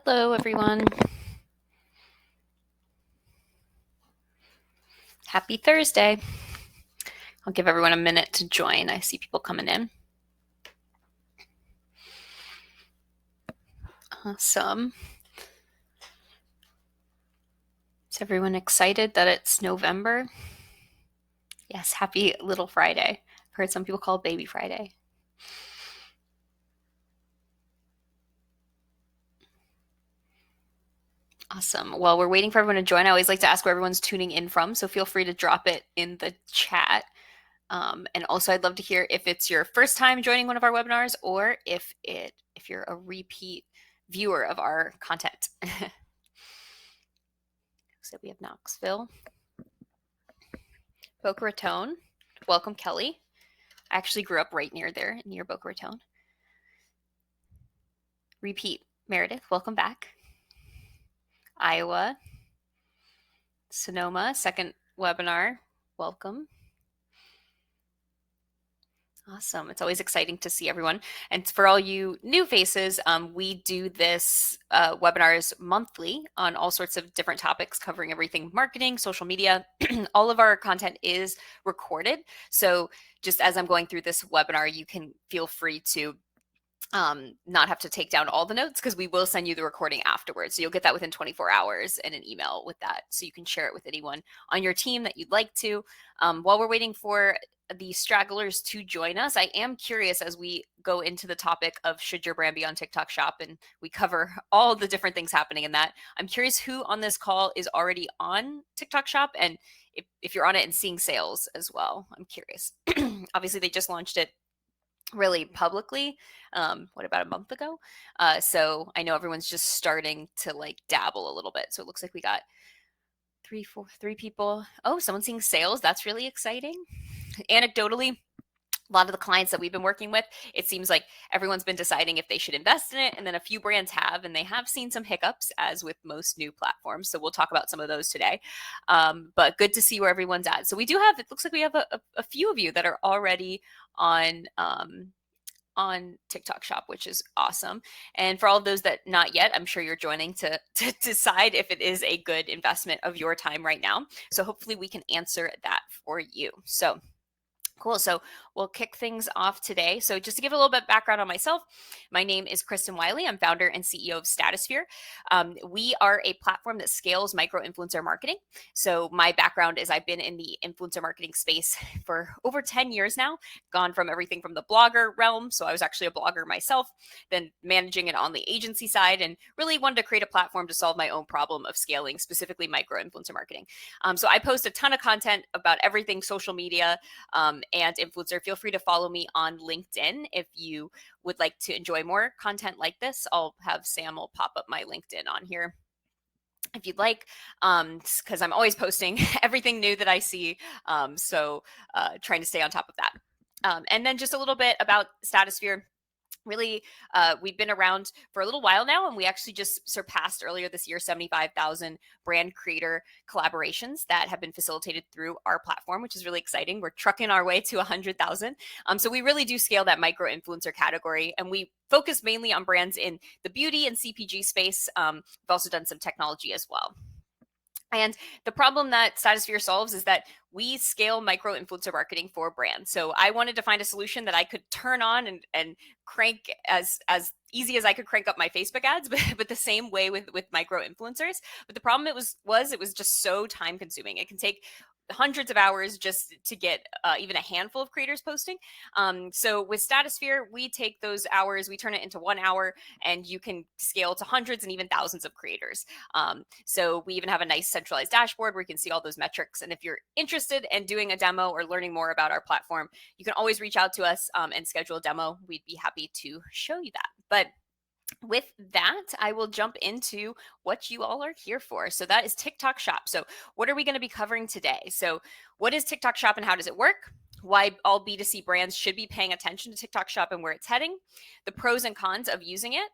Hello, everyone. Happy Thursday. I'll give everyone a minute to join. I see people coming in. Awesome. Is everyone excited that it's November? Yes, happy Little Friday. I've heard some people call it Baby Friday. Awesome. Well, we're waiting for everyone to join. I always like to ask where everyone's tuning in from, so feel free to drop it in the chat. And also, I'd love to hear if it's your first time joining one of our webinars or if you're a repeat viewer of our content. So we have Knoxville, Boca Raton. Welcome, Kelly. I actually grew up right near there, near Boca Raton. Repeat, Meredith. Welcome back. Iowa, Sonoma, second webinar. Welcome. Awesome. It's always exciting to see everyone. And for all you new faces, we do this webinars monthly on all sorts of different topics covering everything marketing, social media. All of our content is recorded. So just as I'm going through this webinar, you can feel free to not have to take down all the notes because we will send you the recording afterwards. So you'll get that within 24 hours in an email with that. So you can share it with anyone on your team that you'd like to. While we're waiting for the stragglers to join us, I am curious as we go into the topic of should your brand be on TikTok Shop, and we cover all the different things happening in that. I'm curious who on this call is already on TikTok Shop and if you're on it and seeing sales as well. I'm curious. Obviously, they just launched it really publicly about a month ago, so I know everyone's just starting to like dabble a little bit. So it looks like we got three people. Oh, someone's seeing sales. That's really exciting. Anecdotally, a lot of the clients that we've been working with, it seems like everyone's been deciding if they should invest in it, and then a few brands have, and they have seen some hiccups as with most new platforms. So we'll talk about some of those today, but good to see where everyone's at. So we do have, it looks like we have a few of you that are already on TikTok Shop, which is awesome. And for all of those that not yet, I'm sure you're joining to decide if it is a good investment of your time right now. So hopefully we can answer that for you. So cool. So we'll kick things off today. So just to give a little bit of background on myself, my name is Kristen Wiley. I'm founder and CEO of Stratosphere. We are a platform that scales micro-influencer marketing. So my background is I've been in the influencer marketing space for over 10 years now, gone from everything from the blogger realm. So I was actually a blogger myself, then managing it on the agency side, and really wanted to create a platform to solve my own problem of scaling, specifically micro-influencer marketing. So I post a ton of content about everything social media, and influencer. Feel free to follow me on LinkedIn if you would like to enjoy more content like this. I'll have Sam will pop up my LinkedIn on here if you'd like, because I'm always posting everything new that I see. So trying to stay on top of that. And then just a little bit about Stratosphere. Really, we've been around for a little while now, and we actually just surpassed earlier this year 75,000 brand creator collaborations that have been facilitated through our platform, which is really exciting. We're trucking our way to 100,000. So we really do scale that micro influencer category, and we focus mainly on brands in the beauty and CPG space. We've also done some technology as well. And the problem that Stratosphere solves is that we scale micro influencer marketing for brands. So I wanted to find a solution that I could turn on and crank as easy as I could crank up my Facebook ads, but the same way with micro influencers. But the problem it was just so time consuming. It can take hundreds of hours just to get even a handful of creators posting. So with Stratosphere, we take those hours, we turn it into 1 hour, and you can scale to hundreds and even thousands of creators. So we even have a nice centralized dashboard where you can see all those metrics. And if you're interested in doing a demo or learning more about our platform, you can always reach out to us and schedule a demo. We'd be happy to show you that. But with that, I will jump into what you all are here for. So that is TikTok Shop. So what are we going to be covering today? So what is TikTok Shop and how does it work? Why all B2C brands should be paying attention to TikTok Shop and where it's heading, the pros and cons of using it,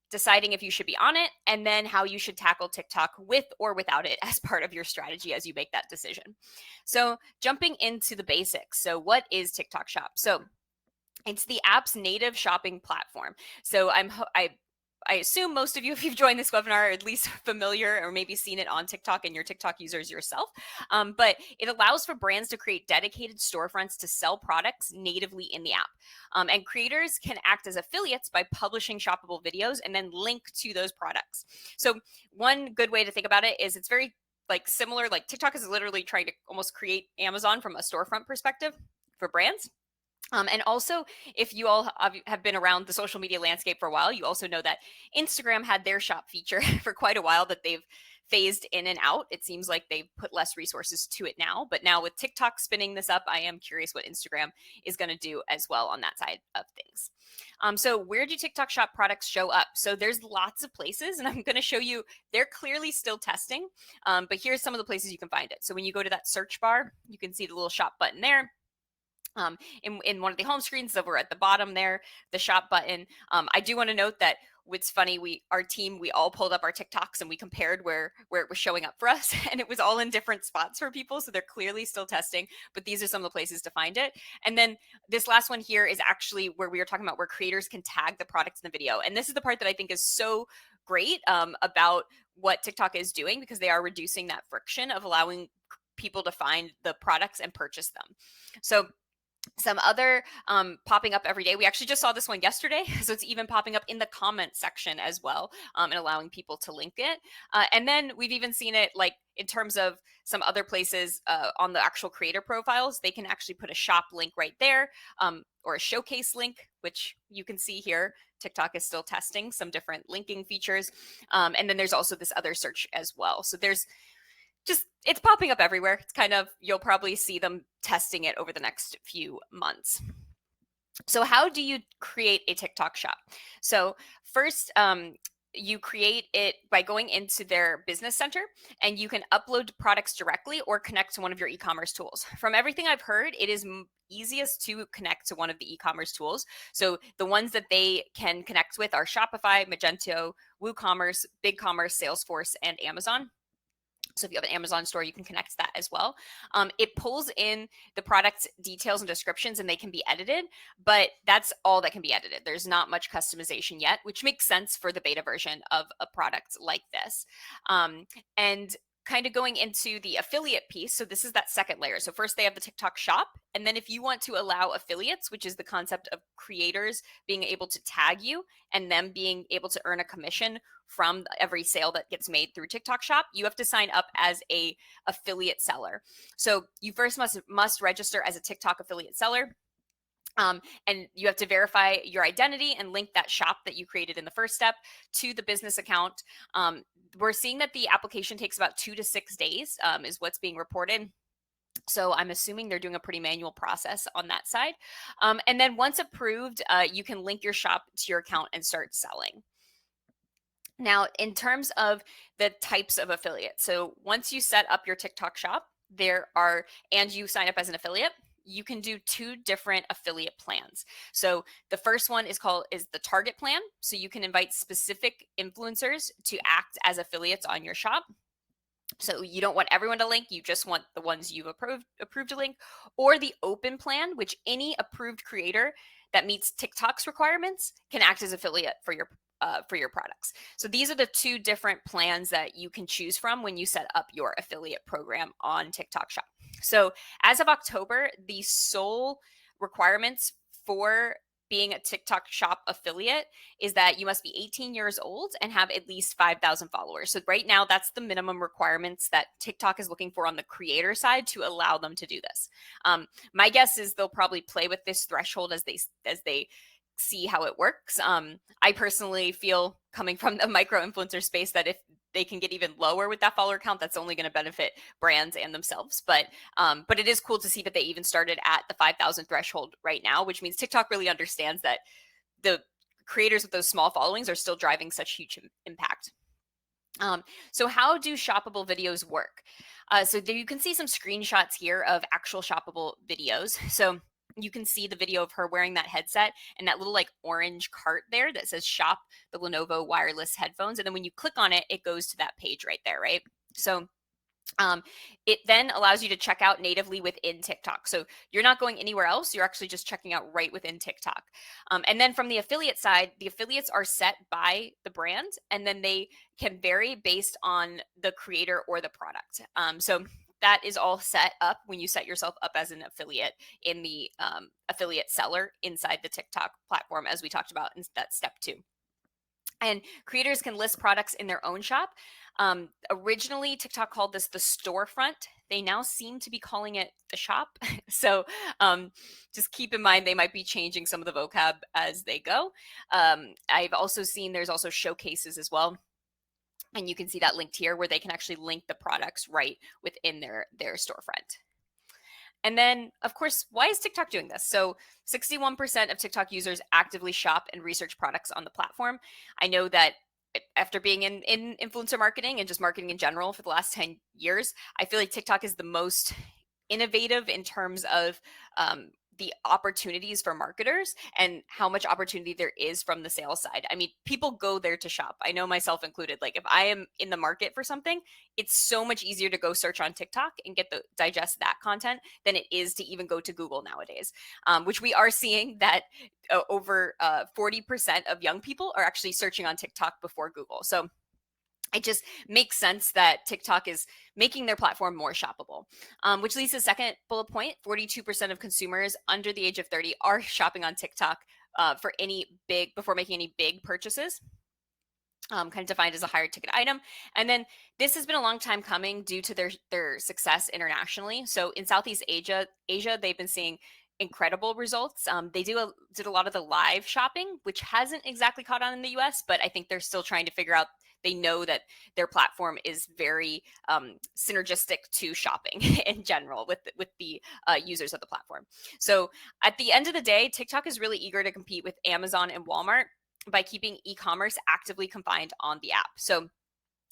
deciding if you should be on it, and then how you should tackle TikTok with or without it as part of your strategy as you make that decision. So jumping into the basics. So what is TikTok Shop? So it's the app's native shopping platform. So I assume most of you, if you've joined this webinar, are at least familiar or maybe seen it on TikTok and your TikTok users yourself. But it allows for brands to create dedicated storefronts to sell products natively in the app. And creators can act as affiliates by publishing shoppable videos and then link to those products. So one good way to think about it is it's very like similar, like TikTok is literally trying to almost create Amazon from a storefront perspective for brands. And also, if you all have been around the social media landscape for a while, you also know that Instagram had their shop feature for quite a while that they've phased in and out. It seems like they've put less resources to it now. But now with TikTok spinning this up, I am curious what Instagram is going to do as well on that side of things. So where do TikTok shop products show up? So there's lots of places, and I'm going to show you, they're clearly still testing. But here's some of the places you can find it. So when you go to that search bar, you can see the little shop button there. In one of the home screens over at the bottom there, the shop button. I do want to note that what's funny, our team, we all pulled up our TikToks and we compared where it was showing up for us, and it was all in different spots for people. So they're clearly still testing, but these are some of the places to find it. And then this last one here is actually where we were talking about where creators can tag the products in the video. And this is the part that I think is so great about what TikTok is doing, because they are reducing that friction of allowing people to find the products and purchase them. So some other popping up every day. We actually just saw this one yesterday, so it's even popping up in the comment section as well, and allowing people to link it. And then we've even seen it like in terms of some other places on the actual creator profiles. They can actually put a shop link right there, or a showcase link, which you can see here. TikTok is still testing some different linking features. And then there's also this other search as well. So there's it's popping up everywhere. It's kind of, you'll probably see them testing it over the next few months. So how do you create a TikTok shop? So first, you create it by going into their business center, and you can upload products directly or connect to one of your e-commerce tools. From everything I've heard, it is easiest to connect to one of the e-commerce tools. So the ones that they can connect with are Shopify, Magento, WooCommerce, BigCommerce, Salesforce, and Amazon. So if you have an Amazon store, you can connect to that as well. It pulls in the product details and descriptions, and they can be edited, but that's all that can be edited. There's not much customization yet, which makes sense for the beta version of a product like this. And kind of going into the affiliate piece. So this is that second layer. So first they have the TikTok shop. And then if you want to allow affiliates, which is the concept of creators being able to tag you and them being able to earn a commission from every sale that gets made through TikTok shop, you have to sign up as a affiliate seller. So you first must register as a TikTok affiliate seller. And you have to verify your identity and link that shop that you created in the first step to the business account. We're seeing that the application takes about 2 to 6 days, is what's being reported. So I'm assuming they're doing a pretty manual process on that side. And then once approved, you can link your shop to your account and start selling. Now, in terms of the types of affiliates, so once you set up your TikTok shop, and you sign up as an affiliate, you can do 2 different affiliate plans. So the first one is the target plan. So you can invite specific influencers to act as affiliates on your shop. So you don't want everyone to link, you just want the ones you've approved to link. Or the open plan, which any approved creator that meets TikTok's requirements can act as affiliate for your products. So these are the 2 different plans that you can choose from when you set up your affiliate program on TikTok Shop. So as of October, the sole requirements for being a TikTok Shop affiliate is that you must be 18 years old and have at least 5,000 followers. So right now, that's the minimum requirements that TikTok is looking for on the creator side to allow them to do this. My guess is they'll probably play with this threshold as they see how it works. I personally feel, coming from the micro influencer space, that if they can get even lower with that follower count, that's only going to benefit brands and themselves. But it is cool to see that they even started at the 5,000 threshold right now, which means TikTok really understands that the creators with those small followings are still driving such huge impact. So how do shoppable videos work? So there you can see some screenshots here of actual shoppable videos. So you can see the video of her wearing that headset and that little like orange cart there that says shop the Lenovo wireless headphones. And then when you click on it, it goes to that page right there, right? So It then allows you to check out natively within TikTok. So you're not going anywhere else. You're actually just checking out right within TikTok. And then from the affiliate side, the affiliates are set by the brand, and then they can vary based on the creator or the product. So that is all set up when you set yourself up as an affiliate in the affiliate seller inside the TikTok platform, as we talked about in that step 2. And creators can list products in their own shop. Originally, TikTok called this the storefront. They now seem to be calling it the shop. So just keep in mind they might be changing some of the vocab as they go. I've also seen there's also showcases as well. And you can see that linked here where they can actually link the products right within their storefront. And then, of course, why is TikTok doing this? So 61% of TikTok users actively shop and research products on the platform. I know that after being in influencer marketing and just marketing in general for the last 10 years, I feel like TikTok is the most innovative in terms of the opportunities for marketers and how much opportunity there is from the sales side. I mean, people go there to shop. I know myself included. Like if I am in the market for something, it's so much easier to go search on TikTok and digest that content than it is to even go to Google nowadays, which we are seeing that over 40% of young people are actually searching on TikTok before Google. So it just makes sense that TikTok is making their platform more shoppable, which leads to the second bullet point. 42% of consumers under the age of 30 are shopping on TikTok before making any big purchases. Kind of defined as a higher ticket item. And then this has been a long time coming due to their success internationally. So in Southeast Asia, they've been seeing incredible results. They did a lot of the live shopping, which hasn't exactly caught on in the US, but I think they're still trying to figure out. They know that their platform is very synergistic to shopping in general with the users of the platform. So at the end of the day, TikTok is really eager to compete with Amazon and Walmart by keeping e-commerce actively confined on the app. So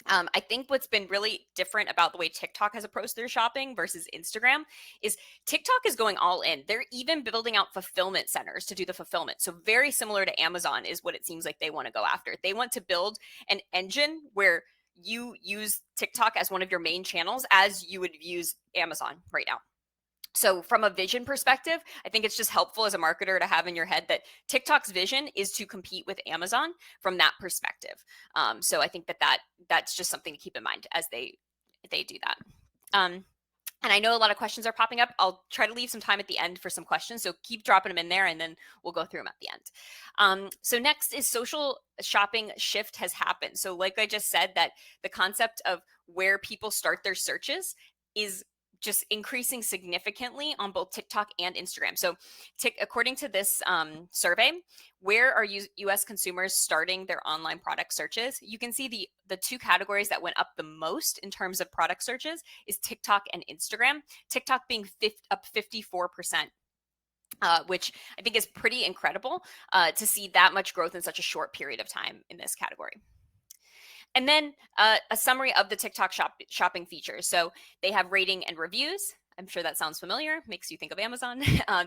I think what's been really different about the way TikTok has approached their shopping versus Instagram is TikTok is going all in. They're even building out fulfillment centers to do the fulfillment. So very similar to Amazon is what it seems like they want to go after. They want to build an engine where you use TikTok as one of your main channels as you would use Amazon right now. So from a vision perspective, I think it's just helpful as a marketer to have in your head that TikTok's vision is to compete with Amazon from that perspective. So I think that's just something to keep in mind as they do that. And I know a lot of questions are popping up. I'll try to leave some time at the end for some questions. So keep dropping them in there and then we'll go through them at the end. So next is social shopping shift has happened. So like I just said, that the concept of where people start their searches is just increasing significantly on both TikTok and Instagram. So according to this survey, where are US consumers starting their online product searches? You can see the two categories that went up the most in terms of product searches is TikTok and Instagram. TikTok being up 54%. Which I think is pretty incredible to see that much growth in such a short period of time in this category. And then a summary of the TikTok shopping features. So they have rating and reviews. I'm sure that sounds familiar, makes you think of Amazon.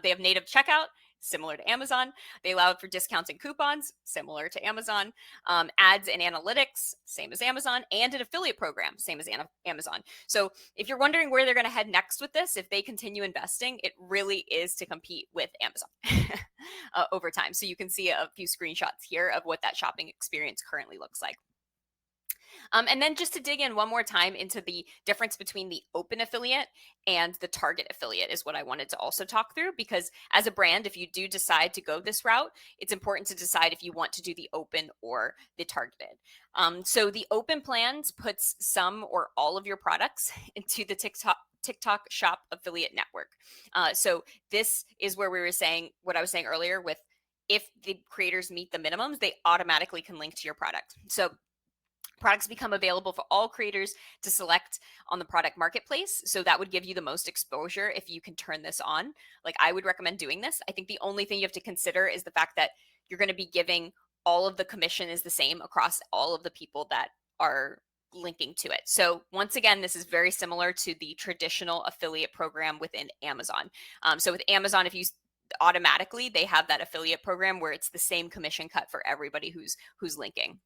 They have native checkout, similar to Amazon. They allow for discounts and coupons, similar to Amazon. Ads and analytics, same as Amazon. And an affiliate program, same as Amazon. So if you're wondering where they're going to head next with this, if they continue investing, it really is to compete with Amazon over time. So you can see a few screenshots here of what that shopping experience currently looks like. And then just to dig in one more time into the difference between the open affiliate and the target affiliate is what I wanted to also talk through, because as a brand, if you do decide to go this route, it's important to decide if you want to do the open or the targeted. So the open plans puts some or all of your products into the TikTok shop affiliate network. So this is where we were saying what I was saying earlier with if the creators meet the minimums, they automatically can link to your product. So products become available for all creators to select on the product marketplace. So that would give you the most exposure if you can turn this on. Like I would recommend doing this. I think the only thing you have to consider is the fact that you're going to be giving all of the commission is the same across all of the people that are linking to it. So once again, this is very similar to the traditional affiliate program within Amazon. So with Amazon, if you automatically, they have that affiliate program where it's the same commission cut for everybody who's linking.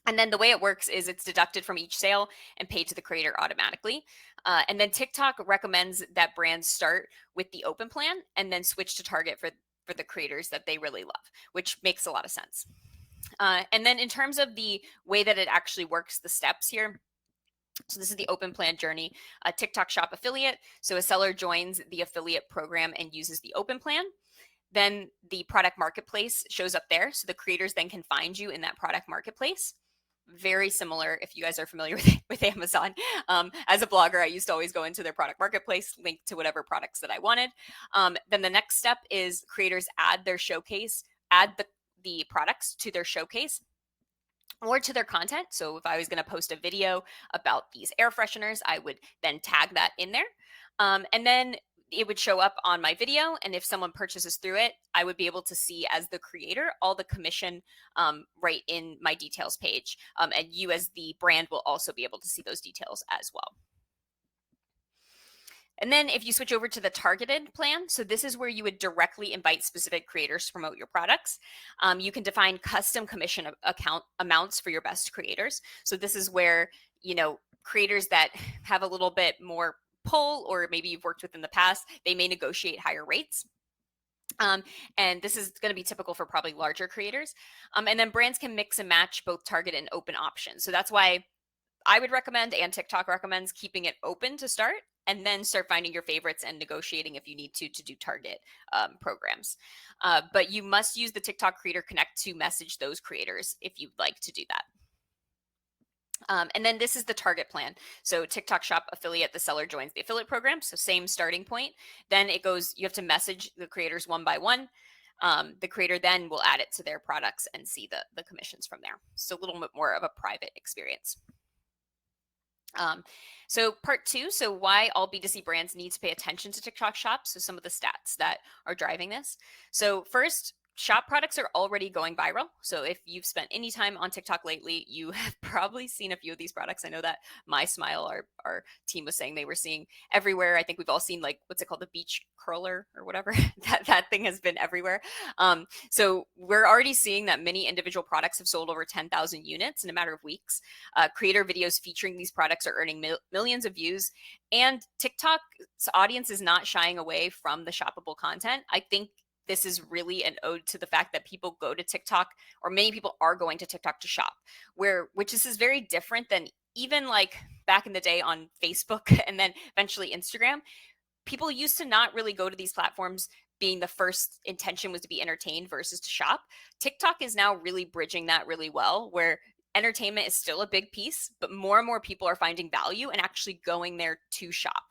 And then the way it works is it's deducted from each sale and paid to the creator automatically. And then TikTok recommends that brands start with the open plan and then switch to target for the creators that they really love, which makes a lot of sense. And then in terms of the way that it actually works, the steps here. So this is the open plan journey, a TikTok shop affiliate. So a seller joins the affiliate program and uses the open plan. Then the product marketplace shows up there. So the creators then can find you in that product marketplace. Very similar if you guys are familiar with Amazon. As a blogger, I used to always go into their product marketplace, link to whatever products that I wanted. Then the next step is creators add their showcase, add the products to their showcase or to their content. So if I was going to post a video about these air fresheners, I would then tag that in there. And then it would show up on my video. And if someone purchases through it, I would be able to see as the creator all the commission right in my details page. And you as the brand will also be able to see those details as well. And then if you switch over to the targeted plan, so this is where you would directly invite specific creators to promote your products. You can define custom commission account amounts for your best creators. So this is where, creators that have a little bit more pull, or maybe you've worked with in the past, they may negotiate higher rates. And this is going to be typical for probably larger creators. And then brands can mix and match both target and open options. So that's why I would recommend, and TikTok recommends, keeping it open to start and then start finding your favorites and negotiating if you need to do target programs. But you must use the TikTok Creator Connect to message those creators if you'd like to do that. And then this is the target plan. So TikTok shop affiliate, the seller joins the affiliate program. So same starting point. Then it goes, you have to message the creators one by one. The creator then will add it to their products and see the commissions from there. So a little bit more of a private experience. So part two, so why all B2C brands need to pay attention to TikTok shops. So some of the stats that are driving this. So first, shop products are already going viral. So if you've spent any time on TikTok lately, you have probably seen a few of these products. I know that My Smile, our team was saying they were seeing everywhere. I think we've all seen, like, what's it called? The beach curler or whatever. that thing has been everywhere. So we're already seeing that many individual products have sold over 10,000 units in a matter of weeks. Creator videos featuring these products are earning millions of views. And TikTok's audience is not shying away from the shoppable content. I think this is really an ode to the fact that people go to TikTok, or many people are going to TikTok to shop, which is very different than even like back in the day on Facebook and then eventually Instagram. People used to not really go to these platforms being the first intention was to be entertained versus to shop. TikTok is now really bridging that really well, where entertainment is still a big piece, but more and more people are finding value and actually going there to shop.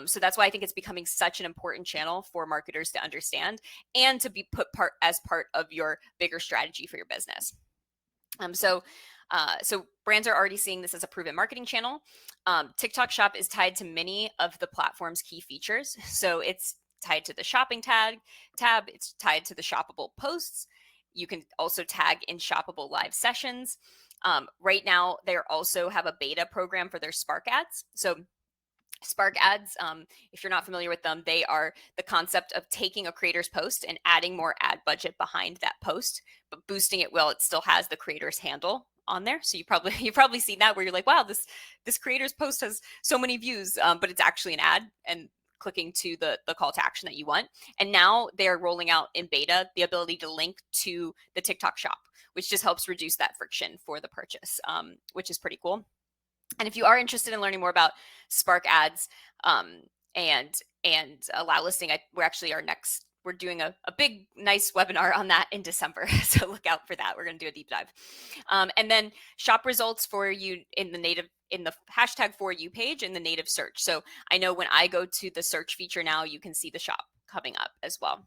So that's why I think it's becoming such an important channel for marketers to understand and to be put as part of your bigger strategy for your business. So brands are already seeing this as a proven marketing channel. TikTok Shop is tied to many of the platform's key features. So it's tied to the shopping tab. It's tied to the shoppable posts. You can also tag in shoppable live sessions. Right now, they also have a beta program for their Spark ads. So Spark ads, if you're not familiar with them, they are the concept of taking a creator's post and adding more ad budget behind that post, but boosting it while it still has the creator's handle on there. So you've probably seen that where you're like, wow, this creator's post has so many views, but it's actually an ad, and clicking to the call to action that you want. And now they're rolling out in beta the ability to link to the TikTok shop, which just helps reduce that friction for the purchase, which is pretty cool. And if you are interested in learning more about Spark ads and Allowlisting, we're doing a big, nice webinar on that in December. So look out for that. We're going to do a deep dive. And then shop results for you in the hashtag for you page in the native search. So I know when I go to the search feature now, you can see the shop coming up as well.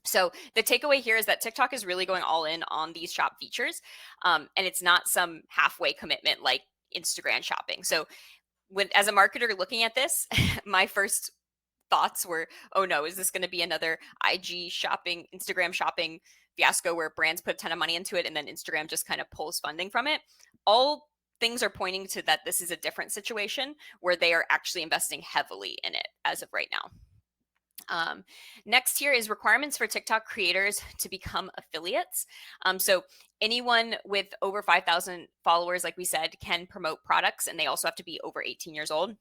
So the takeaway here is that TikTok is really going all in on these shop features. And it's not some halfway commitment like Instagram shopping. So as a marketer looking at this, my first thoughts were, oh no, is this going to be another Instagram shopping fiasco where brands put a ton of money into it and then Instagram just kind of pulls funding from it? All things are pointing to that this is a different situation where they are actually investing heavily in it as of right now. Next here is requirements for TikTok creators to become affiliates. So anyone with over 5,000 followers, like we said, can promote products, and they also have to be over 18 years old.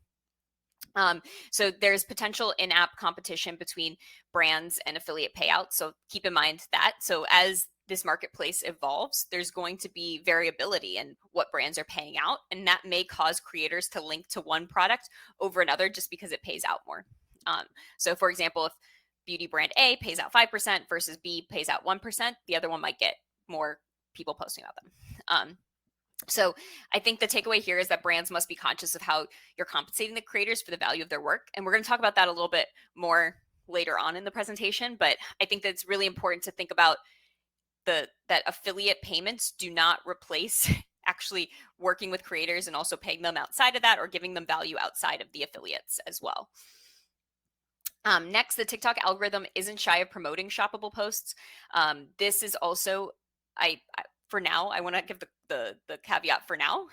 So there's potential in-app competition between brands and affiliate payouts. So keep in mind that. So as this marketplace evolves, there's going to be variability in what brands are paying out, and that may cause creators to link to one product over another just because it pays out more. So for example, if beauty brand A pays out 5% versus B pays out 1%, the other one might get more people posting about them. So I think the takeaway here is that brands must be conscious of how you're compensating the creators for the value of their work. And we're going to talk about that a little bit more later on in the presentation. But I think that it's really important to think about that affiliate payments do not replace actually working with creators and also paying them outside of that or giving them value outside of the affiliates as well. Next, the TikTok algorithm isn't shy of promoting shoppable posts. This is also, for now, I want to give the caveat for now.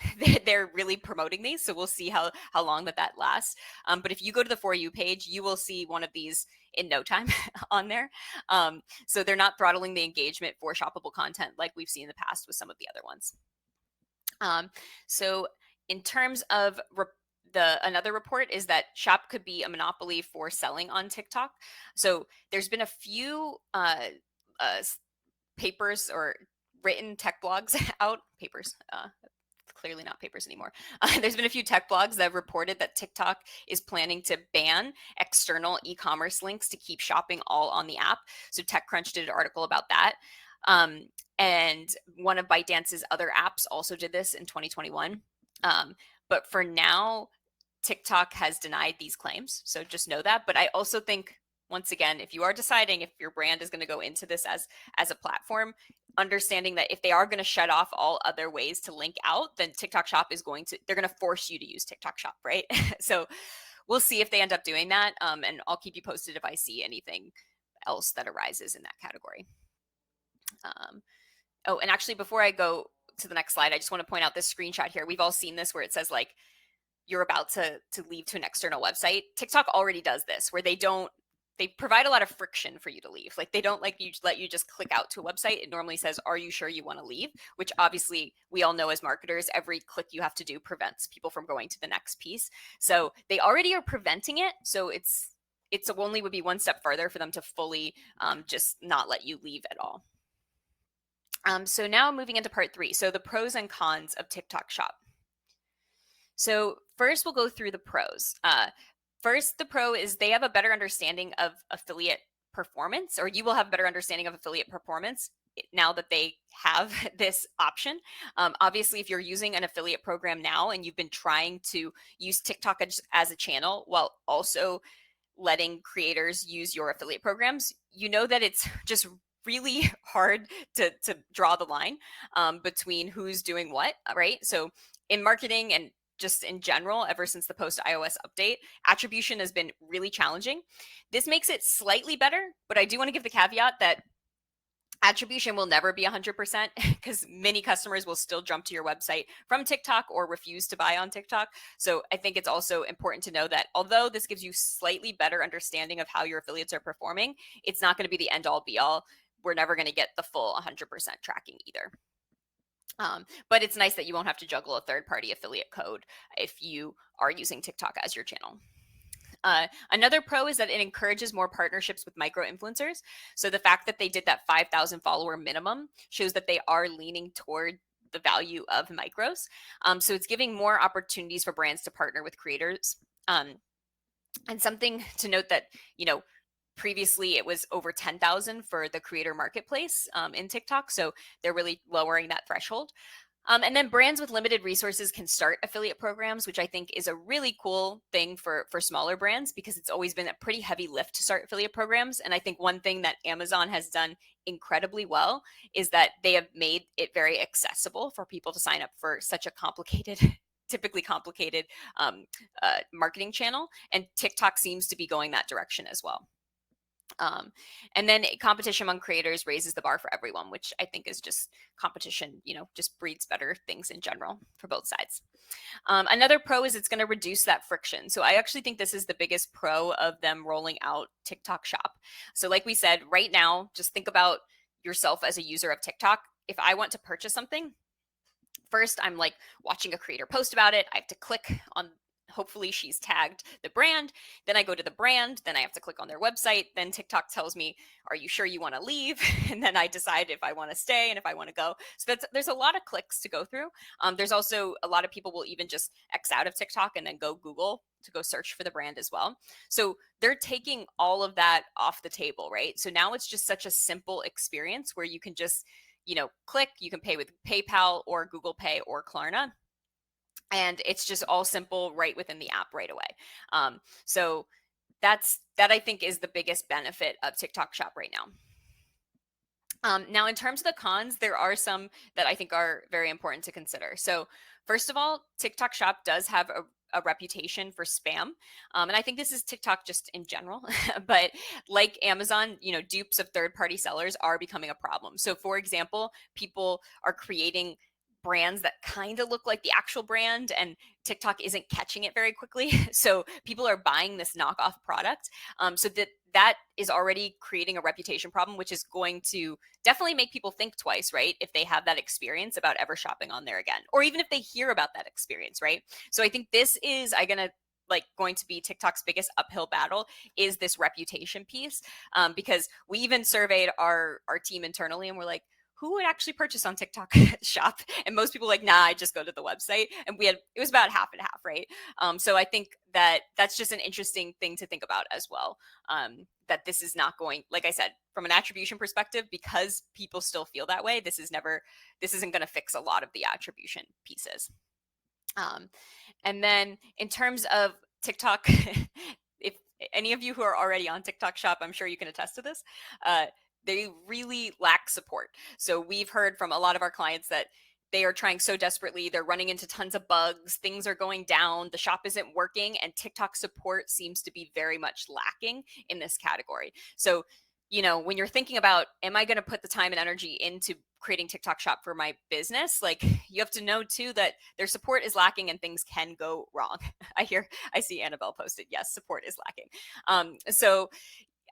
They're really promoting these, so we'll see how long that lasts. But if you go to the For You page, you will see one of these in no time on there. So they're not throttling the engagement for shoppable content like we've seen in the past with some of the other ones. So in terms of another report is that Shop could be a monopoly for selling on TikTok. So there's been a few papers or written tech blogs out. Papers, clearly not papers anymore. There's been a few tech blogs that have reported that TikTok is planning to ban external e-commerce links to keep shopping all on the app. So TechCrunch did an article about that. And one of ByteDance's other apps also did this in 2021. But for now, TikTok has denied these claims. So just know that. But I also think, once again, if you are deciding if your brand is going to go into this as a platform, understanding that if they are going to shut off all other ways to link out, then TikTok Shop they're going to force you to use TikTok Shop, right? So we'll see if they end up doing that. And I'll keep you posted if I see anything else that arises in that category. Oh, and actually, before I go to the next slide, I just want to point out this screenshot here. We've all seen this where it says like, you're about to leave to an external website. TikTok already does this where they provide a lot of friction for you to leave. Like they don't let you just click out to a website. It normally says, are you sure you want to leave? Which obviously we all know as marketers, every click you have to do prevents people from going to the next piece. So they already are preventing it. So it's only would be one step further for them to fully just not let you leave at all. So now moving into part 3. So the pros and cons of TikTok Shop. So first we'll go through the pros. First, the pro is they have a better understanding of affiliate performance, or you will have a better understanding of affiliate performance now that they have this option. Obviously, if you're using an affiliate program now and you've been trying to use TikTok as a channel while also letting creators use your affiliate programs, you know that it's just really hard to draw the line between who's doing what, right? So in marketing and just in general, ever since the post iOS update, attribution has been really challenging. This makes it slightly better, but I do want to give the caveat that attribution will never be 100% because many customers will still jump to your website from TikTok or refuse to buy on TikTok. So I think it's also important to know that although this gives you slightly better understanding of how your affiliates are performing, it's not going to be the end all be all. We're never going to get the full 100% tracking either. But it's nice that you won't have to juggle a third-party affiliate code if you are using TikTok as your channel. Another pro is that it encourages more partnerships with micro-influencers. So the fact that they did that 5,000 follower minimum shows that they are leaning toward the value of micros. So it's giving more opportunities for brands to partner with creators. And something to note that, previously it was over 10,000 for the creator marketplace in TikTok. So they're really lowering that threshold. And then brands with limited resources can start affiliate programs, which I think is a really cool thing for smaller brands because it's always been a pretty heavy lift to start affiliate programs. And I think one thing that Amazon has done incredibly well is that they have made it very accessible for people to sign up for such a typically complicated marketing channel. And TikTok seems to be going that direction as well. Um, and then competition among creators raises the bar for everyone, which I think is just competition, just breeds better things in general for both sides. Another pro is it's going to reduce that friction. So I actually think this is the biggest pro of them rolling out TikTok Shop. So like we said, right now, just think about yourself as a user of TikTok. If I want to purchase something, first I'm like watching a creator post about it. I have to click on, hopefully she's tagged the brand, then I go to the brand, then I have to click on their website, then TikTok tells me, are you sure you want to leave? And then I decide if I want to stay and if I want to go. So there's a lot of clicks to go through. There's also a lot of people will even just X out of TikTok and then go Google to go search for the brand as well. So they're taking all of that off the table, right? So now it's just such a simple experience where you can just click, you can pay with PayPal or Google Pay or Klarna. And it's just all simple right within the app right away. So that I think is the biggest benefit of TikTok Shop right now. Now, in terms of the cons, there are some that I think are very important to consider. So first of all, TikTok Shop does have a reputation for spam. And I think this is TikTok just in general, but like Amazon, dupes of third-party sellers are becoming a problem. So for example, people are creating brands that kind of look like the actual brand and TikTok isn't catching it very quickly. So people are buying this knockoff product. So that is already creating a reputation problem, which is going to definitely make people think twice, right? If they have that experience about ever shopping on there again, or even if they hear about that experience, right? So I think this is going to be TikTok's biggest uphill battle is this reputation piece, because we even surveyed our team internally and we're like, who would actually purchase on TikTok Shop? And most people like, nah, I just go to the website. And it was about half and half, right? So I think that's just an interesting thing to think about as well. That this is not going, like I said, from an attribution perspective, because people still feel that way, this isn't going to fix a lot of the attribution pieces. And then in terms of TikTok, if any of you who are already on TikTok Shop, I'm sure you can attest to this, they really lack support. So we've heard from a lot of our clients that they are trying so desperately. They're running into tons of bugs. Things are going down. The shop isn't working. And TikTok support seems to be very much lacking in this category. So, when you're thinking about, am I going to put the time and energy into creating TikTok Shop for my business? Like, you have to know too that their support is lacking and things can go wrong. I see Annabelle posted, yes, support is lacking. So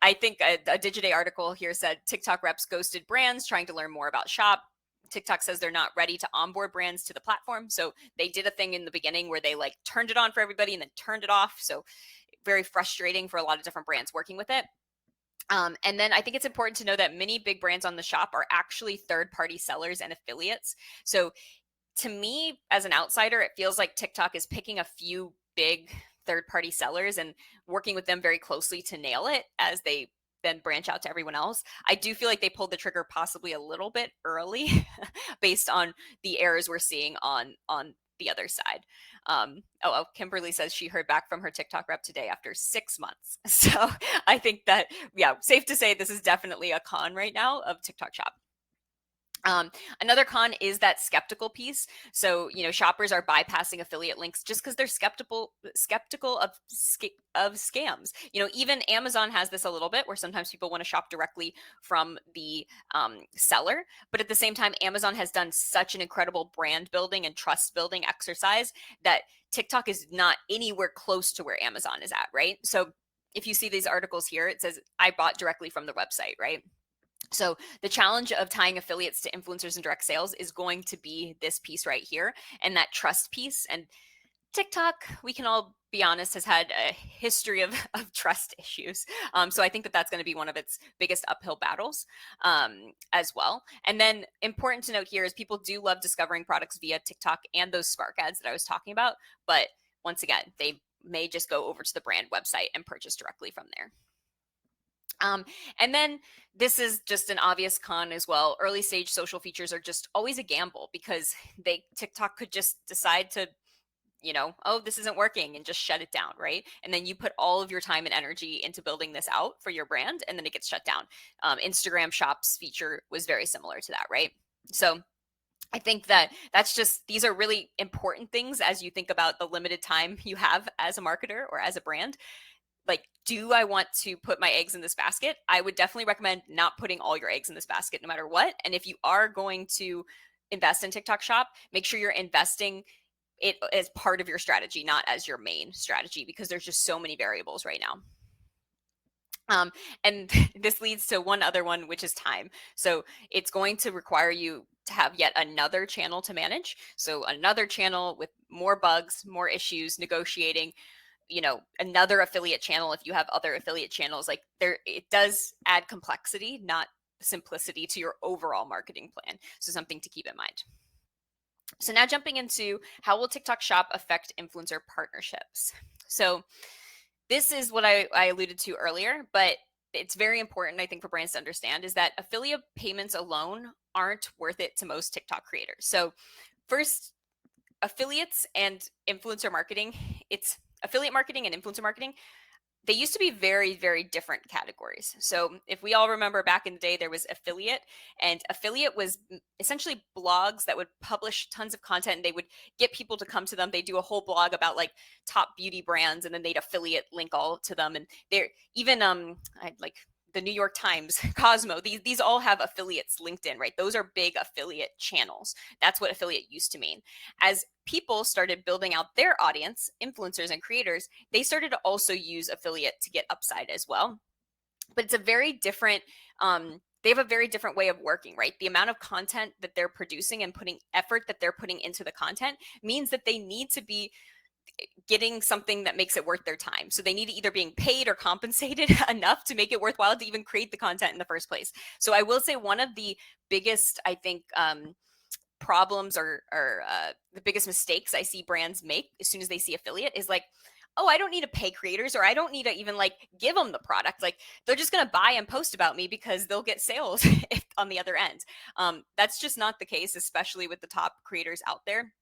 I think a Digiday article here said TikTok reps ghosted brands trying to learn more about Shop. TikTok says they're not ready to onboard brands to the platform. So they did a thing in the beginning where they turned it on for everybody and then turned it off. So very frustrating for a lot of different brands working with it. And then I think it's important to know that many big brands on the shop are actually third-party sellers and affiliates. So to me, as an outsider, it feels like TikTok is picking a few big third-party sellers and working with them very closely to nail it as they then branch out to everyone else. I do feel like they pulled the trigger possibly a little bit early based on the errors we're seeing on the other side. Kimberly says she heard back from her TikTok rep today after 6 months. So I think that, safe to say this is definitely a con right now of TikTok Shop. Another con is that skeptical piece. So, shoppers are bypassing affiliate links just because they're skeptical of scams. Even Amazon has this a little bit where sometimes people want to shop directly from the seller. But at the same time, Amazon has done such an incredible brand building and trust building exercise that TikTok is not anywhere close to where Amazon is at, right? So if you see these articles here, it says, I bought directly from the website, right? So the challenge of tying affiliates to influencers and direct sales is going to be this piece right here and that trust piece. And TikTok, we can all be honest, has had a history of trust issues. So I think that that's going to be one of its biggest uphill battles as well. And then important to note here is people do love discovering products via TikTok and those Spark ads that I was talking about. But once again, they may just go over to the brand website and purchase directly from there. And then this is just an obvious con as well. Early stage social features are just always a gamble because TikTok could just decide to, oh, this isn't working and just shut it down, right? And then you put all of your time and energy into building this out for your brand and then it gets shut down. Instagram Shops feature was very similar to that, right? So I think these are really important things as you think about the limited time you have as a marketer or as a brand. Like do I want to put my eggs in this basket? I would definitely recommend not putting all your eggs in this basket no matter what. And if you are going to invest in TikTok Shop, make sure you're investing it as part of your strategy, not as your main strategy, because there's just so many variables right now. And this leads to one other one, which is time. So it's going to require you to have yet another channel to manage. So another channel with more bugs, more issues, negotiating, another affiliate channel if you have other affiliate channels. Like it does add complexity, not simplicity, to your overall marketing plan. So something to keep in mind. So now jumping into how will TikTok Shop affect influencer partnerships? So this is what I alluded to earlier, but it's very important, I think, for brands to understand, is that affiliate payments alone aren't worth it to most TikTok creators. So first, affiliates and influencer marketing, it's affiliate marketing and influencer marketing, they used to be very, very different categories. So if we all remember back in the day, there was affiliate, and affiliate was essentially blogs that would publish tons of content and they would get people to come to them. They do a whole blog about like top beauty brands, and then they'd affiliate link all to them. And they're even like the New York Times, Cosmo, these all have affiliates linked in, right? Those are big affiliate channels. That's what affiliate used to mean. As people started building out their audience, influencers and creators, they started to also use affiliate to get upside as well. But it's a very different, they have a very different way of working, right? The amount of content that they're producing and putting effort that they're putting into the content means that they need to be getting something that makes it worth their time. So they need to either being paid or compensated enough to make it worthwhile to even create the content in the first place. So I will say one of the biggest, I think, problems or the biggest mistakes I see brands make as soon as they see affiliate is like, oh, I don't need to pay creators, or I don't need to even like give them the product. Like they're just going to buy and post about me because they'll get sales on the other end. That's just not the case, especially with the top creators out there.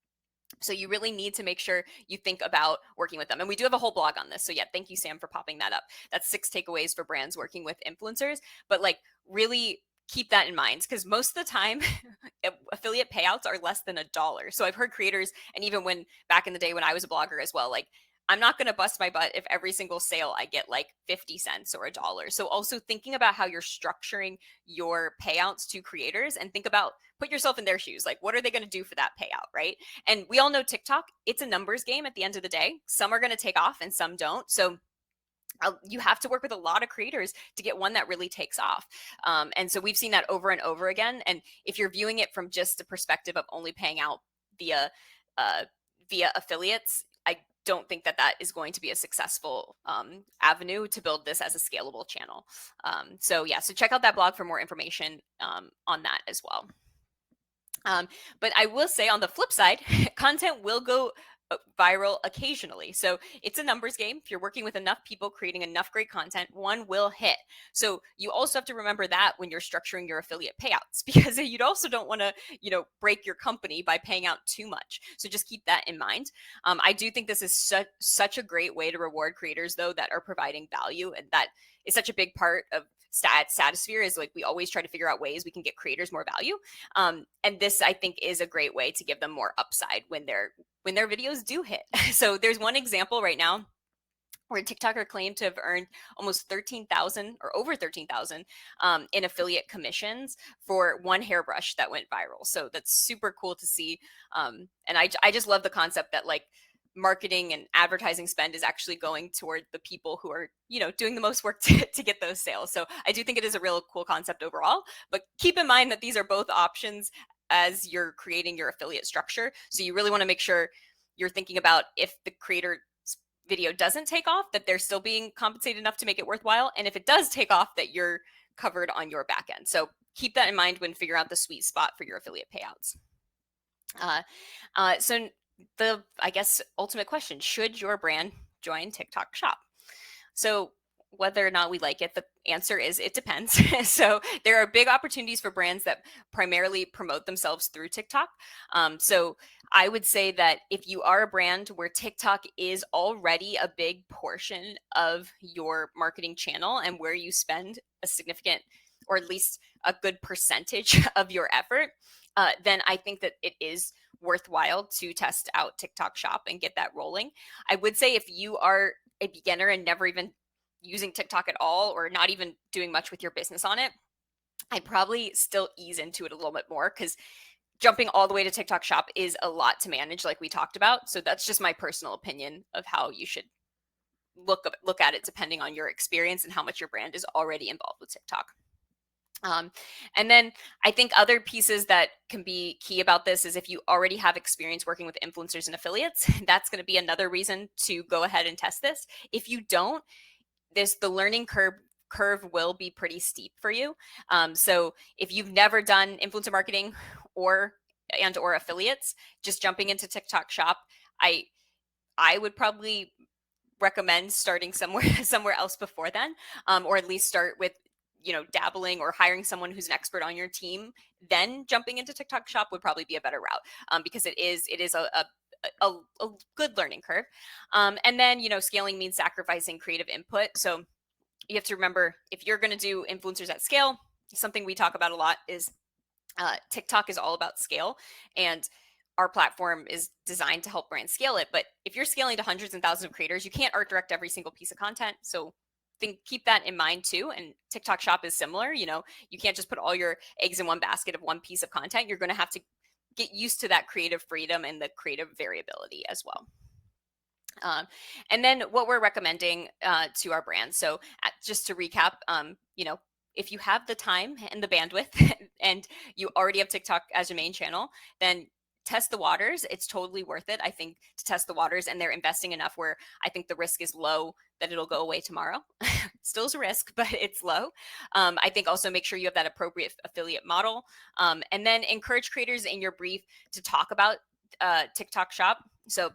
So you really need to make sure you think about working with them. And we do have a whole blog on this. So yeah, thank you, Sam, for popping that up. That's 6 takeaways for brands working with influencers. But like really keep that in mind, because most of the time affiliate payouts are less than $1. So I've heard creators, and even when back in the day when I was a blogger as well, like I'm not going to bust my butt if every single sale I get like 50 cents or $1. So also thinking about how you're structuring your payouts to creators, and think about, put yourself in their shoes. Like, what are they going to do for that payout, right? And we all know TikTok, it's a numbers game at the end of the day. Some are going to take off and some don't. So you have to work with a lot of creators to get one that really takes off. And so we've seen that over and over again. And if you're viewing it from just the perspective of only paying out via affiliates, I don't think that that is going to be a successful avenue to build this as a scalable channel. So check out that blog for more information on that as well. But I will say, on the flip side, content will go viral occasionally. So it's a numbers game. If you're working with enough people creating enough great content, one will hit. So you also have to remember that when you're structuring your affiliate payouts, because you also don't want to, break your company by paying out too much. So just keep that in mind. I do think this is such a great way to reward creators, though, that are providing value, and that is such a big part of Statosphere, is like we always try to figure out ways we can get creators more value. And this, I think, is a great way to give them more upside when their videos do hit. So there's one example right now where TikToker claimed to have earned almost 13,000 or over 13,000 in affiliate commissions for one hairbrush that went viral. So that's super cool to see. And I just love the concept that like marketing and advertising spend is actually going toward the people who are, doing the most work to get those sales. So I do think it is a real cool concept overall, but keep in mind that these are both options as you're creating your affiliate structure. So you really want to make sure you're thinking about, if the creator video doesn't take off, that they're still being compensated enough to make it worthwhile. And if it does take off, that you're covered on your back end. So keep that in mind when figuring out the sweet spot for your affiliate payouts. So the, I guess, ultimate question, should your brand join TikTok Shop? So whether or not we like it, the answer is it depends. So there are big opportunities for brands that primarily promote themselves through TikTok. So I would say that if you are a brand where TikTok is already a big portion of your marketing channel and where you spend a significant, or at least a good percentage of your effort, then I think that it is worthwhile to test out TikTok Shop and get that rolling. I would say if you are a beginner and never even using TikTok at all or not even doing much with your business on it, I'd probably still ease into it a little bit more, because jumping all the way to TikTok Shop is a lot to manage, like we talked about. So that's just my personal opinion of how you should look at it, depending on your experience and how much your brand is already involved with TikTok. And then I think other pieces that can be key about this is if you already have experience working with influencers and affiliates, that's going to be another reason to go ahead and test this. If you don't, the learning curve will be pretty steep for you. So if you've never done influencer marketing or affiliates, just jumping into TikTok Shop, I would probably recommend starting somewhere else before then, or at least start with dabbling or hiring someone who's an expert on your team. Then jumping into TikTok Shop would probably be a better route, because it is a good learning curve. And then scaling means sacrificing creative input. So you have to remember, if you're going to do influencers at scale, something we talk about a lot is TikTok is all about scale, and our platform is designed to help brands scale it. But if you're scaling to hundreds and thousands of creators, you can't art direct every single piece of content. So keep that in mind too. And TikTok Shop is similar. You can't just put all your eggs in one basket of one piece of content. You're going to have to get used to that creative freedom and the creative variability as well. And then what we're recommending to our brands. So just to recap, if you have the time and the bandwidth and you already have TikTok as your main channel, then test the waters. It's totally worth it, I think, to test the waters. And they're investing enough where I think the risk is low that it'll go away tomorrow. Still is a risk, but it's low. I think also make sure you have that appropriate affiliate model. And then encourage creators in your brief to talk about TikTok Shop. So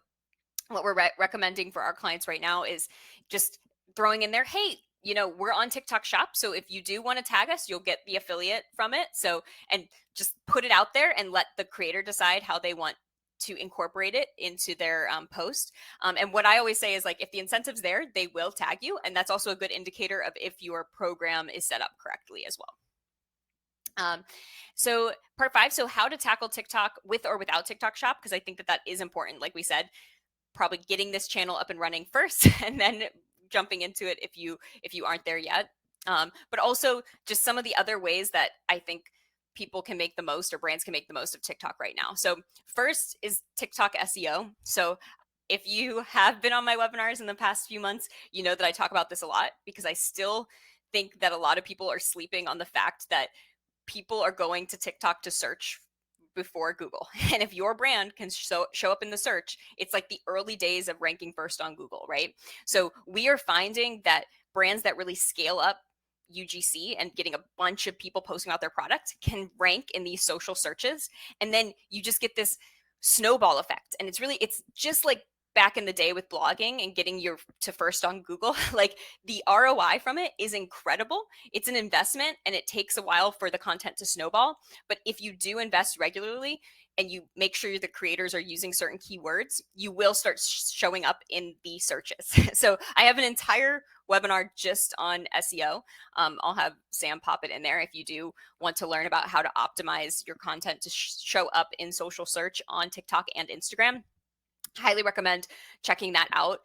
what we're recommending for our clients right now is just throwing in there, hey, we're on TikTok Shop. So if you do want to tag us, you'll get the affiliate from it. So, and just put it out there and let the creator decide how they want to incorporate it into their post. And what I always say is, like, if the incentive's there, they will tag you. And that's also a good indicator of if your program is set up correctly as well. So part 5, so how to tackle TikTok with or without TikTok Shop, because I think that is important. Like we said, probably getting this channel up and running first, and then jumping into it if you aren't there yet. But also just some of the other ways that I think people can make the most, or brands can make the most of TikTok right now. So first is TikTok SEO. So if you have been on my webinars in the past few months, you know that I talk about this a lot, because I still think that a lot of people are sleeping on the fact that people are going to TikTok to search before Google. And if your brand can show up in the search, it's like the early days of ranking first on Google, right? So we are finding that brands that really scale up UGC and getting a bunch of people posting about their product can rank in these social searches. And then you just get this snowball effect. And it's just like back in the day with blogging and getting your to first on Google. Like, the ROI from it is incredible. It's an investment, and it takes a while for the content to snowball. But if you do invest regularly and you make sure the creators are using certain keywords, you will start showing up in the searches. So I have an entire webinar just on SEO. I'll have Sam pop it in there if you do want to learn about how to optimize your content to show up in social search on TikTok and Instagram. Highly recommend checking that out,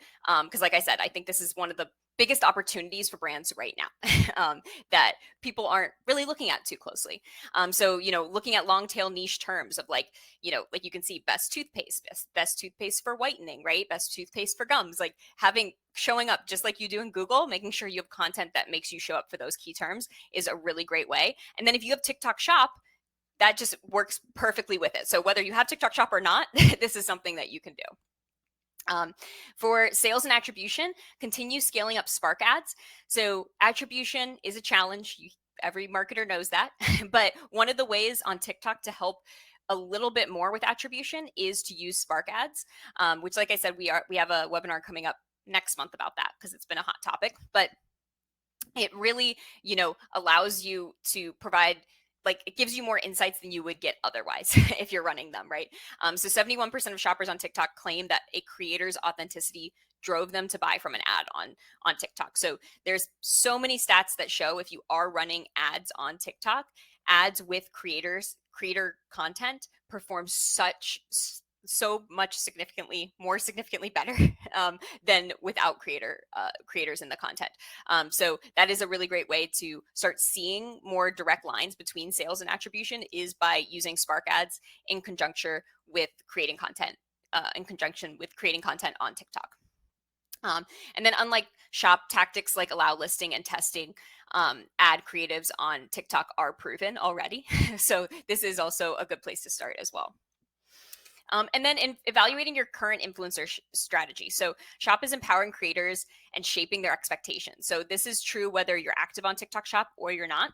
because like I said, I think this is one of the biggest opportunities for brands right now that people aren't really looking at too closely. So, looking at long tail niche terms of like you can see best toothpaste for whitening, right? Best toothpaste for gums, like showing up just like you do in Google, making sure you have content that makes you show up for those key terms is a really great way. And then if you have TikTok Shop, that just works perfectly with it. So whether you have TikTok Shop or not, this is something that you can do. For sales and attribution, continue scaling up Spark ads. So attribution is a challenge. Every marketer knows that. But one of the ways on TikTok to help a little bit more with attribution is to use Spark ads, which, like I said, we have a webinar coming up next month about that, because it's been a hot topic. But it really, allows you to provide, like, it gives you more insights than you would get otherwise if you're running them, right? So 71% of shoppers on TikTok claim that a creator's authenticity drove them to buy from an ad on TikTok. So there's so many stats that show if you are running ads on TikTok, ads with creator content perform so much more significantly better than without creators in the content. So that is a really great way to start seeing more direct lines between sales and attribution, is by using Spark ads in conjunction with creating content, on TikTok. And then unlike shop, tactics like allow listing and testing ad creatives on TikTok are proven already. So this is also a good place to start as well. And then in evaluating your current influencer strategy. So Shop is empowering creators and shaping their expectations. So this is true whether you're active on TikTok Shop or you're not.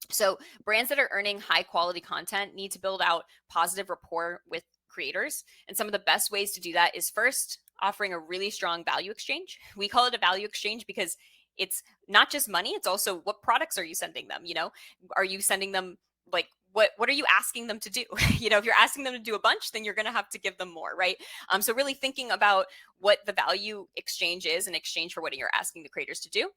So brands that are earning high quality content need to build out positive rapport with creators. And some of the best ways to do that is first offering a really strong value exchange. We call it a value exchange because it's not just money, it's also what products are you sending them? Are you sending them like what are you asking them to do? If you're asking them to do a bunch, then you're going to have to give them more, right? So really thinking about what the value exchange is in exchange for what you're asking the creators to do.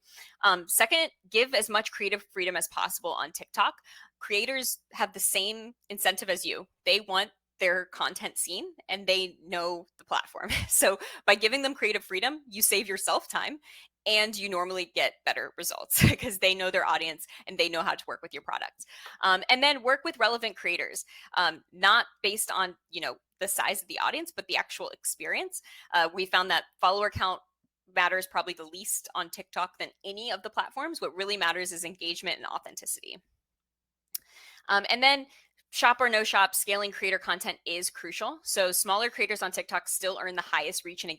Second, give as much creative freedom as possible on TikTok. Creators have the same incentive as you. They want their content seen and they know the platform. So by giving them creative freedom, you save yourself time and you normally get better results because they know their audience and they know how to work with your product. And then work with relevant creators, not based on, the size of the audience, but the actual experience. We found that follower count matters probably the least on TikTok than any of the platforms. What really matters is engagement and authenticity. And then shop or no shop, scaling creator content is crucial. So smaller creators on TikTok still earn the highest reach and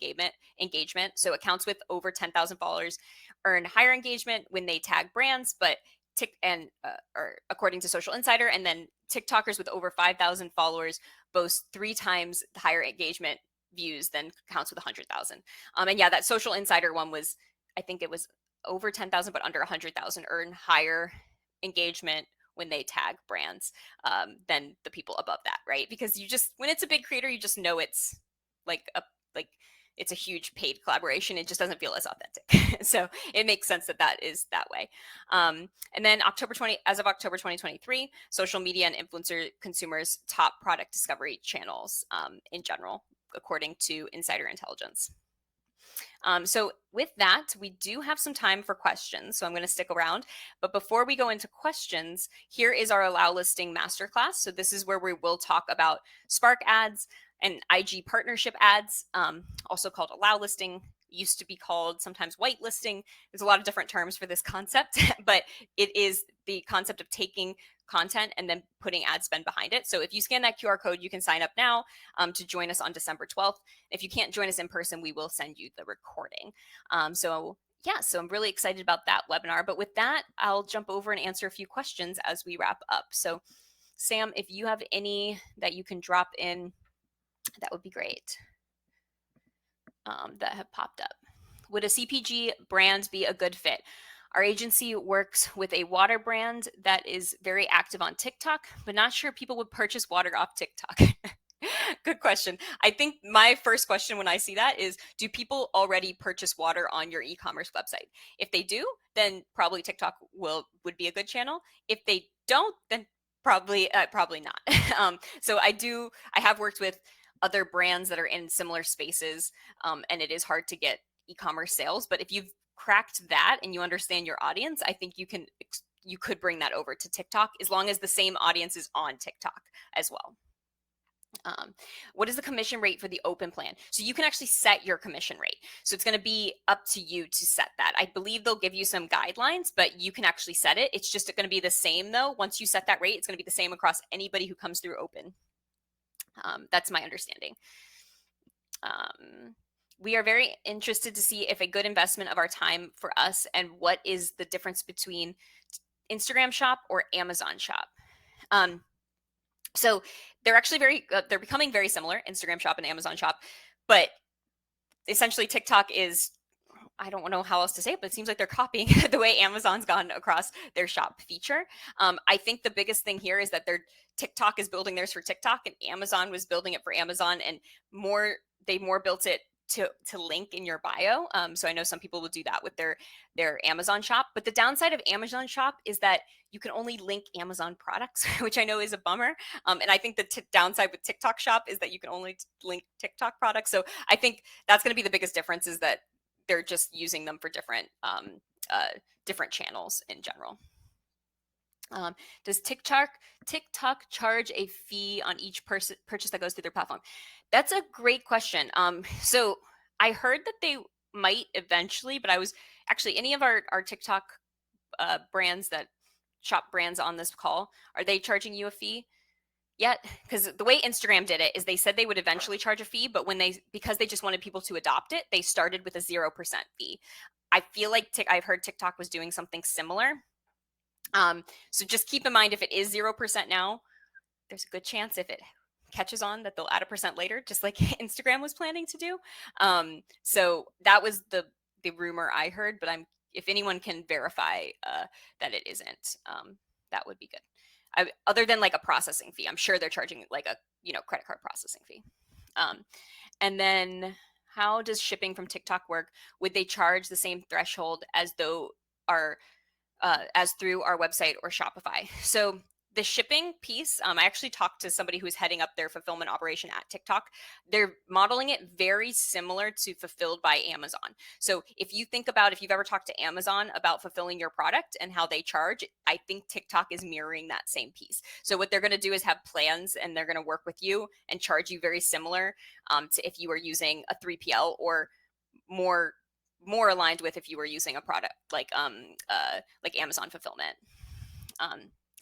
engagement. So accounts with over 10,000 followers earn higher engagement when they tag brands, but or according to Social Insider, and then TikTokers with over 5,000 followers boast 3 times higher engagement views than accounts with 100,000. And yeah, that Social Insider one was, I think it was over 10,000, but under 100,000 earn higher engagement when they tag brands than the people above that, right? Because when it's a big creator, you just know it's like it's a huge paid collaboration. It just doesn't feel as authentic. So it makes sense that is that way. And then as of October 2023, social media and influencer consumers top product discovery channels in general, according to Insider Intelligence. So with that, we do have some time for questions. So I'm going to stick around. But before we go into questions, here is our Allow Listing Masterclass. So this is where we will talk about Spark ads and IG partnership ads, also called Allow Listing. Used to be called sometimes white listing. There's a lot of different terms for this concept, but it is the concept of taking content and then putting ad spend behind it. So if you scan that QR code, you can sign up now to join us on December 12th. If you can't join us in person, we will send you the recording. So I'm really excited about that webinar. But with that, I'll jump over and answer a few questions as we wrap up. So Sam, if you have any that you can drop in, that would be great. That have popped up. Would a CPG brand be a good fit? Our agency works with a water brand that is very active on TikTok, but not sure people would purchase water off TikTok. Good question. I think my first question when I see that is, do people already purchase water on your e-commerce website? If they do, then probably TikTok would be a good channel. If they don't, then probably not. So I have worked with other brands that are in similar spaces, and it is hard to get e-commerce sales. But if you've cracked that and you understand your audience, I think you could bring that over to TikTok as long as the same audience is on TikTok as well. What is the commission rate for the open plan? So you can actually set your commission rate. So it's going to be up to you to set that. I believe they'll give you some guidelines, but you can actually set it. It's just going to be the same though. Once you set that rate, it's going to be the same across anybody who comes through open. That's my understanding. We are very interested to see if a good investment of our time for us, and what is the difference between Instagram Shop or Amazon Shop. So they're actually they're becoming very similar, Instagram Shop and Amazon Shop, but essentially TikTok is, I don't know how else to say it, but it seems like they're copying the way Amazon's gone across their shop feature. I think the biggest thing here is that TikTok is building theirs for TikTok and Amazon was building it for Amazon, and they more built it to link in your bio. So I know some people will do that with their Amazon shop, but the downside of Amazon shop is that you can only link Amazon products, which I know is a bummer. And I think the downside with TikTok shop is that you can only link TikTok products. So I think that's going to be the biggest difference, is that they're just using them for different channels in general. Does TikTok charge a fee on each purchase that goes through their platform? That's a great question. So I heard that they might eventually, but I was actually, any of our TikTok brands that shop brands on this call, are they charging you a fee yet? Because the way Instagram did it is they said they would eventually charge a fee, but because they just wanted people to adopt it, they started with a 0% fee. I feel like I've heard TikTok was doing something similar. So just keep in mind, if it is 0% now, there's a good chance if it catches on that they'll add a percent later, just like Instagram was planning to do. So that was the rumor I heard, but if anyone can verify that it isn't, that would be good. Other than like a processing fee, I'm sure they're charging like a credit card processing fee. And then how does shipping from TikTok work? Would they charge the same threshold as through our website or Shopify? So the shipping piece, I actually talked to somebody who's heading up their fulfillment operation at TikTok. They're modeling it very similar to fulfilled by Amazon. So if you've ever talked to Amazon about fulfilling your product and how they charge, I think TikTok is mirroring that same piece. So what they're going to do is have plans, and they're going to work with you and charge you very similar to if you were using a 3PL, or more aligned with if you were using a product like Amazon fulfillment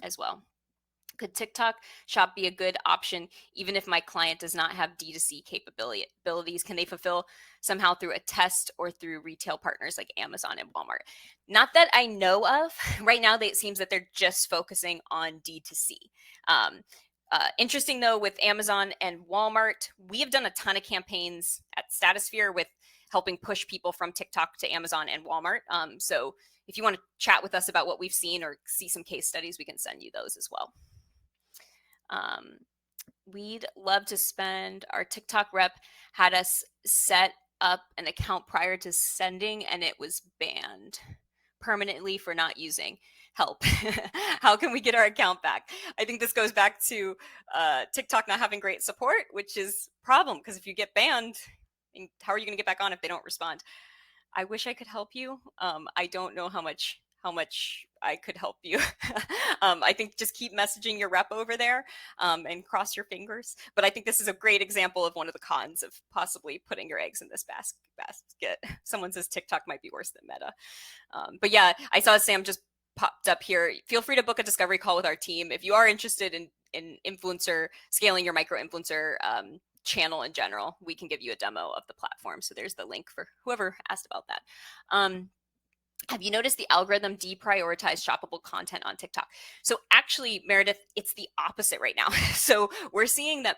as well. Could TikTok shop be a good option even if my client does not have D2C capabilities? Can they fulfill somehow through a test or through retail partners like Amazon and Walmart? Not that I know of. Right now, it seems that they're just focusing on D2C. Interesting though, with Amazon and Walmart, we have done a ton of campaigns at Statosphere with helping push people from TikTok to Amazon and Walmart. So if you want to chat with us about what we've seen or see some case studies, we can send you those as well. We'd love to spend. Our TikTok rep had us set up an account prior to sending, and it was banned permanently for not using. Help. How can we get our account back? I think this goes back to TikTok not having great support, which is a problem, because if you get banned, how are you going to get back on if they don't respond? I wish I could help you. I don't know how much I could help you. I think just keep messaging your rep over there and cross your fingers. But I think this is a great example of one of the cons of possibly putting your eggs in this basket. Someone says TikTok might be worse than Meta. But yeah, I saw Sam just popped up here. Feel free to book a discovery call with our team if you are interested in influencer, scaling your micro influencer channel in general. We can give you a demo of the platform. So there's the link for whoever asked about that. Have you noticed the algorithm deprioritized shoppable content on TikTok? So actually, Meredith, it's the opposite right now. So we're seeing that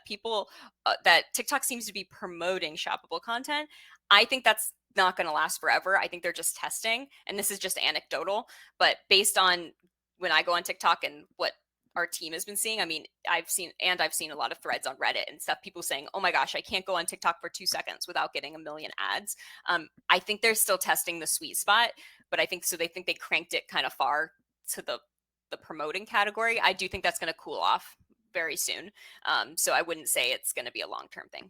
that TikTok seems to be promoting shoppable content. I think that's not going to last forever. I think they're just testing, and this is just anecdotal, but based on when I go on TikTok and what our team has been seeing, I mean, I've seen a lot of threads on Reddit and stuff, people saying, oh my gosh, I can't go on TikTok for 2 seconds without getting a million ads. I think they're still testing the sweet spot, but they think they cranked it kind of far to the promoting category. I do think that's going to cool off very soon. So I wouldn't say it's going to be a long-term thing.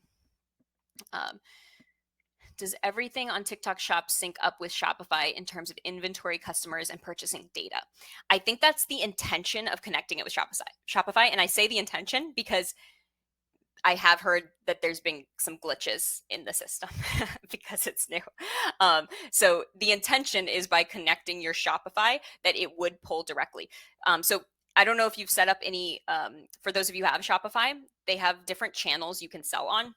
Does everything on TikTok Shop sync up with Shopify in terms of inventory, customers, and purchasing data? I think that's the intention of connecting it with Shopify. And I say the intention because I have heard that there's been some glitches in the system because it's new. So the intention is by connecting your Shopify that it would pull directly. So I don't know if you've set up any, for those of you who have Shopify, they have different channels you can sell on.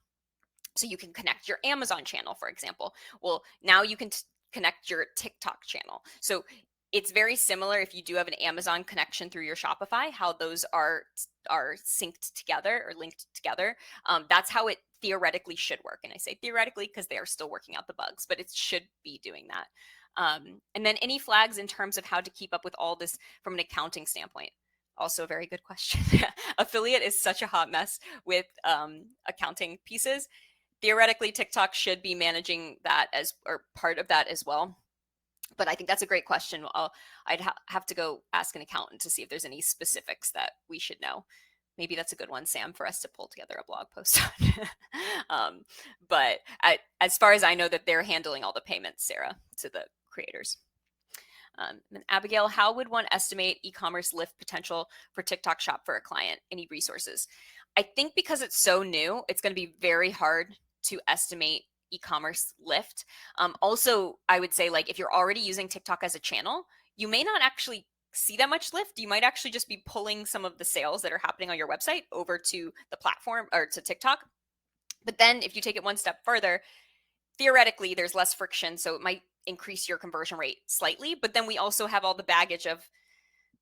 So you can connect your Amazon channel, for example. Well, now you can connect your TikTok channel. So it's very similar if you do have an Amazon connection through your Shopify, how those are synced together or linked together. That's how it theoretically should work. And I say theoretically because they are still working out the bugs, but it should be doing that. And then any flags in terms of how to keep up with all this from an accounting standpoint? Also a very good question. Affiliate is such a hot mess with accounting pieces. theoretically, TikTok should be managing that as, or part of that as well. But I think that's a great question. I'd have to go ask an accountant to see if there's any specifics that we should know. Maybe that's a good one, Sam, for us to pull together a blog post on. But as far as I know, that they're handling all the payments, Sarah, to the creators. And Abigail, how would one estimate e-commerce lift potential for TikTok Shop for a client? Any resources? I think because it's so new, it's going to be very hard to estimate e-commerce lift. Also, I would say, like, if you're already using TikTok as a channel, you may not actually see that much lift. You might actually just be pulling some of the sales that are happening on your website over to the platform or to TikTok. But then if you take it one step further, theoretically there's less friction, so it might increase your conversion rate slightly. But then we also have all the baggage of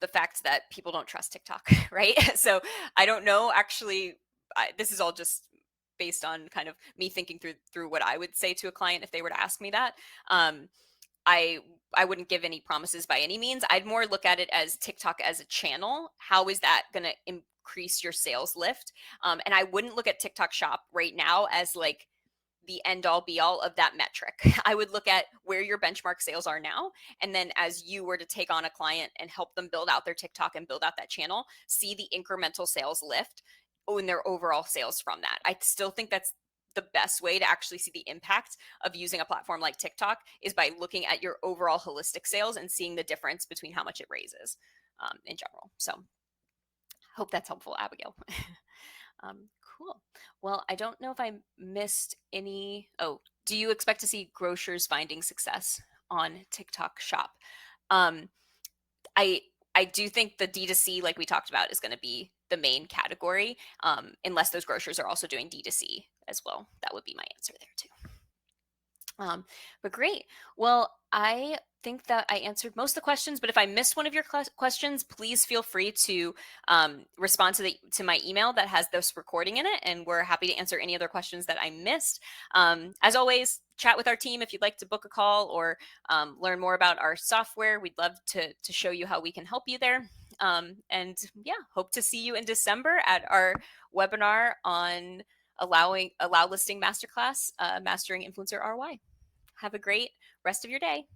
the fact that people don't trust TikTok, right? So I don't know, actually. This is all just based on kind of me thinking through what I would say to a client if they were to ask me that. I wouldn't give any promises by any means. I'd more look at it as TikTok as a channel. How is that going to increase your sales lift? And I wouldn't look at TikTok Shop right now as like the end all be all of that metric. I would look at where your benchmark sales are now. And then as you were to take on a client and help them build out their TikTok and build out that channel, see the incremental sales lift in their overall sales from that. I still think that's the best way to actually see the impact of using a platform like TikTok is by looking at your overall holistic sales and seeing the difference between how much it raises in general. So hope that's helpful, Abigail. Cool. Well, I don't know if I missed any. Oh, do you expect to see grocers finding success on TikTok Shop? Um, I I do think the D2C, like we talked about, is going to be the main category, unless those grocers are also doing D2C as well. That would be my answer there too. But great. Well, I think that I answered most of the questions, but if I missed one of your questions, please feel free to respond to my email that has this recording in it, and we're happy to answer any other questions that I missed. As always, chat with our team if you'd like to book a call or learn more about our software. We'd love to show you how we can help you there. And yeah, hope to see you in December at our webinar on Allowlisting Masterclass, Mastering Influencer ROI. Have a great rest of your day.